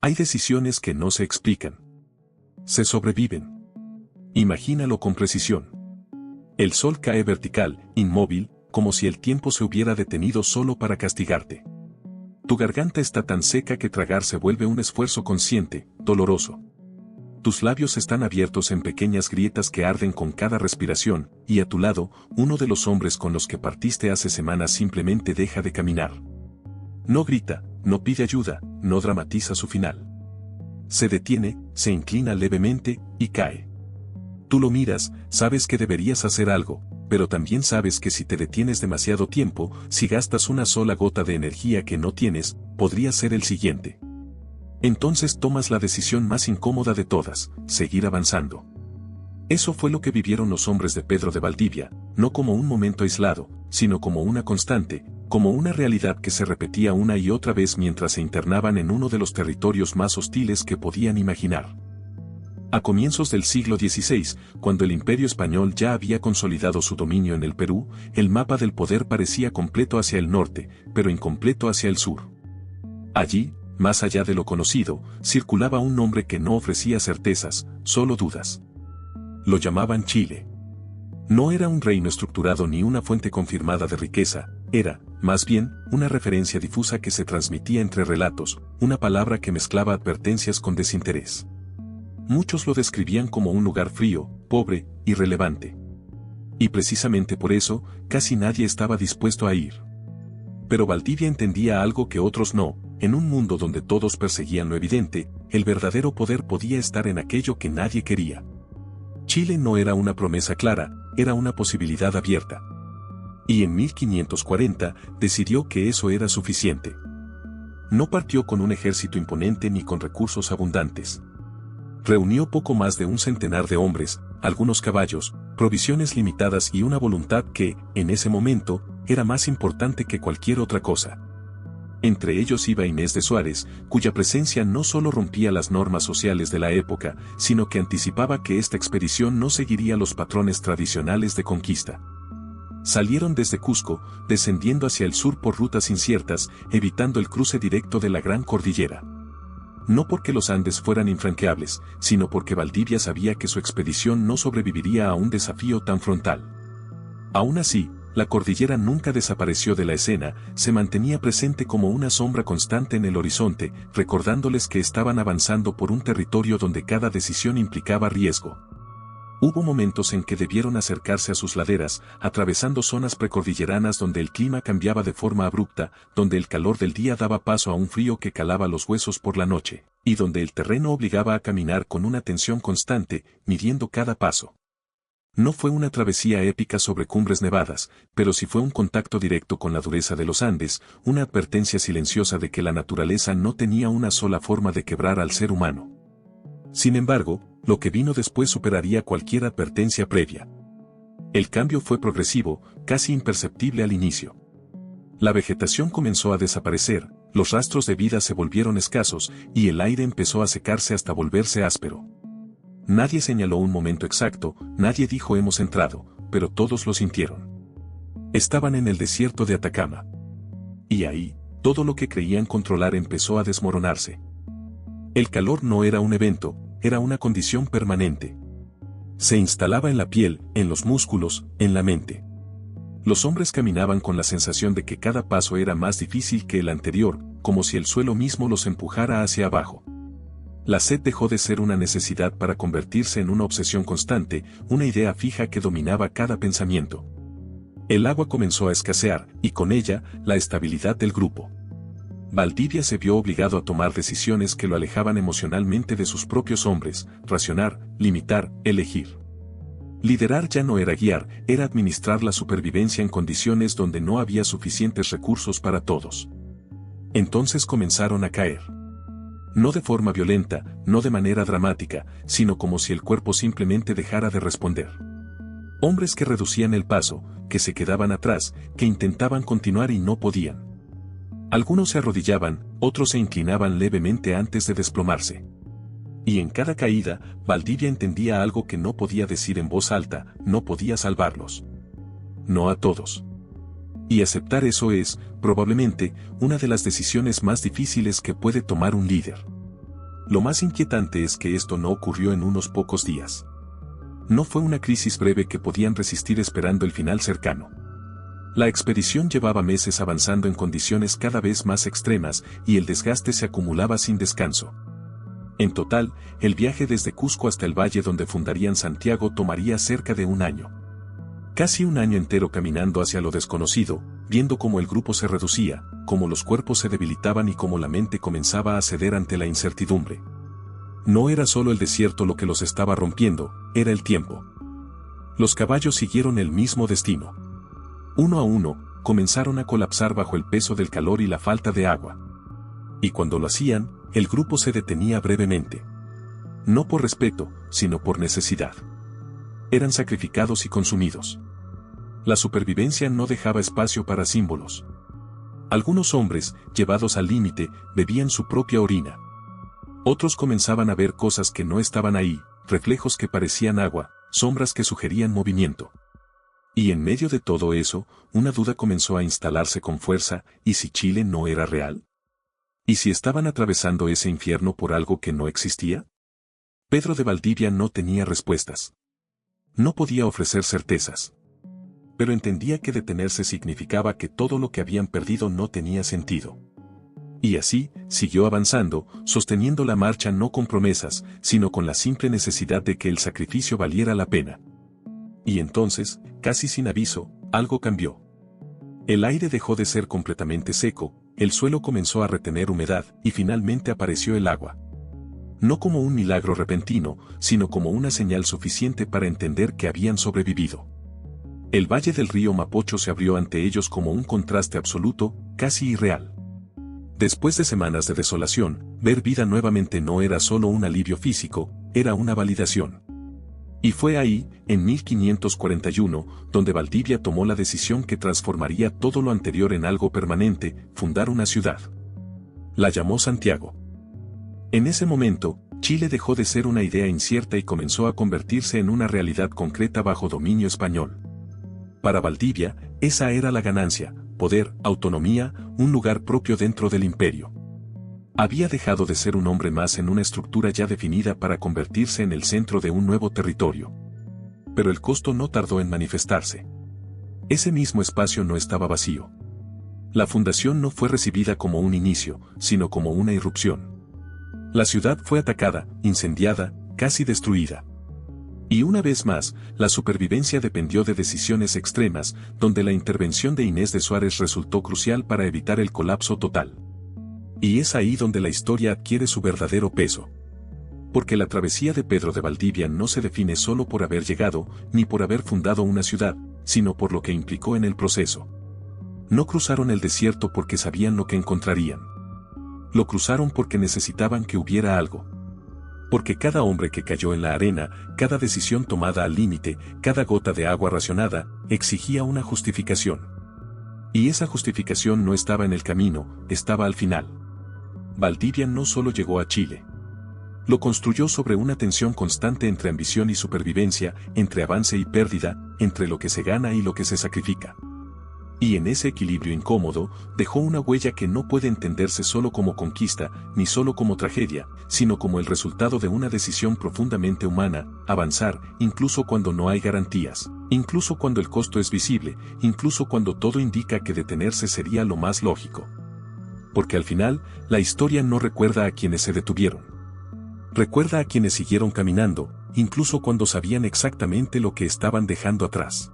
Hay decisiones que no se explican. Se sobreviven. Imagínalo con precisión. El sol cae vertical, inmóvil, como si el tiempo se hubiera detenido solo para castigarte. Tu garganta está tan seca que tragar se vuelve un esfuerzo consciente, doloroso. Tus labios están abiertos en pequeñas grietas que arden con cada respiración, y a tu lado, uno de los hombres con los que partiste hace semanas simplemente deja de caminar. No grita, no pide ayuda, no dramatiza su final. Se detiene, se inclina levemente, y cae. Tú lo miras, sabes que deberías hacer algo, pero también sabes que si te detienes demasiado tiempo, si gastas una sola gota de energía que no tienes, podría ser el siguiente. Entonces tomas la decisión más incómoda de todas, seguir avanzando. Eso fue lo que vivieron los hombres de Pedro de Valdivia, no como un momento aislado, sino como una constante, como una realidad que se repetía una y otra vez mientras se internaban en uno de los territorios más hostiles que podían imaginar. A comienzos del siglo XVI, cuando el Imperio Español ya había consolidado su dominio en el Perú, el mapa del poder parecía completo hacia el norte, pero incompleto hacia el sur. Allí, más allá de lo conocido, circulaba un nombre que no ofrecía certezas, solo dudas. Lo llamaban Chile. No era un reino estructurado ni una fuente confirmada de riqueza, era, más bien, una referencia difusa que se transmitía entre relatos, una palabra que mezclaba advertencias con desinterés. Muchos lo describían como un lugar frío, pobre, irrelevante. Y precisamente por eso, casi nadie estaba dispuesto a ir. Pero Valdivia entendía algo que otros no, en un mundo donde todos perseguían lo evidente, el verdadero poder podía estar en aquello que nadie quería. Chile no era una promesa clara, era una posibilidad abierta. Y en 1540 decidió que eso era suficiente. No partió con un ejército imponente ni con recursos abundantes. Reunió poco más de un centenar de hombres, algunos caballos, provisiones limitadas y una voluntad que, en ese momento, era más importante que cualquier otra cosa. Entre ellos iba Inés de Suárez, cuya presencia no solo rompía las normas sociales de la época, sino que anticipaba que esta expedición no seguiría los patrones tradicionales de conquista. Salieron desde Cusco, descendiendo hacia el sur por rutas inciertas, evitando el cruce directo de la Gran Cordillera. No porque los Andes fueran infranqueables, sino porque Valdivia sabía que su expedición no sobreviviría a un desafío tan frontal. Aún así, la cordillera nunca desapareció de la escena, se mantenía presente como una sombra constante en el horizonte, recordándoles que estaban avanzando por un territorio donde cada decisión implicaba riesgo. Hubo momentos en que debieron acercarse a sus laderas, atravesando zonas precordilleranas donde el clima cambiaba de forma abrupta, donde el calor del día daba paso a un frío que calaba los huesos por la noche, y donde el terreno obligaba a caminar con una tensión constante, midiendo cada paso. No fue una travesía épica sobre cumbres nevadas, pero sí fue un contacto directo con la dureza de los Andes, una advertencia silenciosa de que la naturaleza no tenía una sola forma de quebrar al ser humano. Sin embargo, lo que vino después superaría cualquier advertencia previa. El cambio fue progresivo, casi imperceptible al inicio. La vegetación comenzó a desaparecer, los rastros de vida se volvieron escasos, y el aire empezó a secarse hasta volverse áspero. Nadie señaló un momento exacto, nadie dijo hemos entrado, pero todos lo sintieron. Estaban en el desierto de Atacama. Y ahí, todo lo que creían controlar empezó a desmoronarse. El calor no era un evento, era una condición permanente. Se instalaba en la piel, en los músculos, en la mente. Los hombres caminaban con la sensación de que cada paso era más difícil que el anterior, como si el suelo mismo los empujara hacia abajo. La sed dejó de ser una necesidad para convertirse en una obsesión constante, una idea fija que dominaba cada pensamiento. El agua comenzó a escasear, y con ella, la estabilidad del grupo. Valdivia se vio obligado a tomar decisiones que lo alejaban emocionalmente de sus propios hombres, racionar, limitar, elegir. Liderar ya no era guiar, era administrar la supervivencia en condiciones donde no había suficientes recursos para todos. Entonces comenzaron a caer. No de forma violenta, no de manera dramática, sino como si el cuerpo simplemente dejara de responder. Hombres que reducían el paso, que se quedaban atrás, que intentaban continuar y no podían. Algunos se arrodillaban, otros se inclinaban levemente antes de desplomarse. Y en cada caída, Valdivia entendía algo que no podía decir en voz alta, no podía salvarlos. No a todos. Y aceptar eso es, probablemente, una de las decisiones más difíciles que puede tomar un líder. Lo más inquietante es que esto no ocurrió en unos pocos días. No fue una crisis breve que podían resistir esperando el final cercano. La expedición llevaba meses avanzando en condiciones cada vez más extremas y el desgaste se acumulaba sin descanso. En total, el viaje desde Cusco hasta el valle donde fundarían Santiago tomaría cerca de un año. Casi un año entero caminando hacia lo desconocido, viendo cómo el grupo se reducía, cómo los cuerpos se debilitaban y cómo la mente comenzaba a ceder ante la incertidumbre. No era solo el desierto lo que los estaba rompiendo, era el tiempo. Los caballos siguieron el mismo destino. Uno a uno, comenzaron a colapsar bajo el peso del calor y la falta de agua. Y cuando lo hacían, el grupo se detenía brevemente. No por respeto, sino por necesidad. Eran sacrificados y consumidos. La supervivencia no dejaba espacio para símbolos. Algunos hombres, llevados al límite, bebían su propia orina. Otros comenzaban a ver cosas que no estaban ahí, reflejos que parecían agua, sombras que sugerían movimiento. Y en medio de todo eso, una duda comenzó a instalarse con fuerza, ¿y si Chile no era real? ¿Y si estaban atravesando ese infierno por algo que no existía? Pedro de Valdivia no tenía respuestas. No podía ofrecer certezas. Pero entendía que detenerse significaba que todo lo que habían perdido no tenía sentido. Y así, siguió avanzando, sosteniendo la marcha no con promesas, sino con la simple necesidad de que el sacrificio valiera la pena. Y entonces, casi sin aviso, algo cambió. El aire dejó de ser completamente seco, el suelo comenzó a retener humedad y finalmente apareció el agua. No como un milagro repentino, sino como una señal suficiente para entender que habían sobrevivido. El valle del río Mapocho se abrió ante ellos como un contraste absoluto, casi irreal. Después de semanas de desolación, ver vida nuevamente no era solo un alivio físico, era una validación. Y fue ahí, en 1541, donde Valdivia tomó la decisión que transformaría todo lo anterior en algo permanente, fundar una ciudad. La llamó Santiago. En ese momento, Chile dejó de ser una idea incierta y comenzó a convertirse en una realidad concreta bajo dominio español. Para Valdivia, esa era la ganancia, poder, autonomía, un lugar propio dentro del imperio. Había dejado de ser un hombre más en una estructura ya definida para convertirse en el centro de un nuevo territorio. Pero el costo no tardó en manifestarse. Ese mismo espacio no estaba vacío. La fundación no fue recibida como un inicio, sino como una irrupción. La ciudad fue atacada, incendiada, casi destruida. Y una vez más, la supervivencia dependió de decisiones extremas, donde la intervención de Inés de Suárez resultó crucial para evitar el colapso total. Y es ahí donde la historia adquiere su verdadero peso. Porque la travesía de Pedro de Valdivia no se define solo por haber llegado, ni por haber fundado una ciudad, sino por lo que implicó en el proceso. No cruzaron el desierto porque sabían lo que encontrarían. Lo cruzaron porque necesitaban que hubiera algo. Porque cada hombre que cayó en la arena, cada decisión tomada al límite, cada gota de agua racionada, exigía una justificación. Y esa justificación no estaba en el camino, estaba al final. Valdivia no solo llegó a Chile. Lo construyó sobre una tensión constante entre ambición y supervivencia, entre avance y pérdida, entre lo que se gana y lo que se sacrifica. Y en ese equilibrio incómodo, dejó una huella que no puede entenderse solo como conquista, ni solo como tragedia, sino como el resultado de una decisión profundamente humana, avanzar, incluso cuando no hay garantías, incluso cuando el costo es visible, incluso cuando todo indica que detenerse sería lo más lógico. Porque al final, la historia no recuerda a quienes se detuvieron. Recuerda a quienes siguieron caminando, incluso cuando sabían exactamente lo que estaban dejando atrás.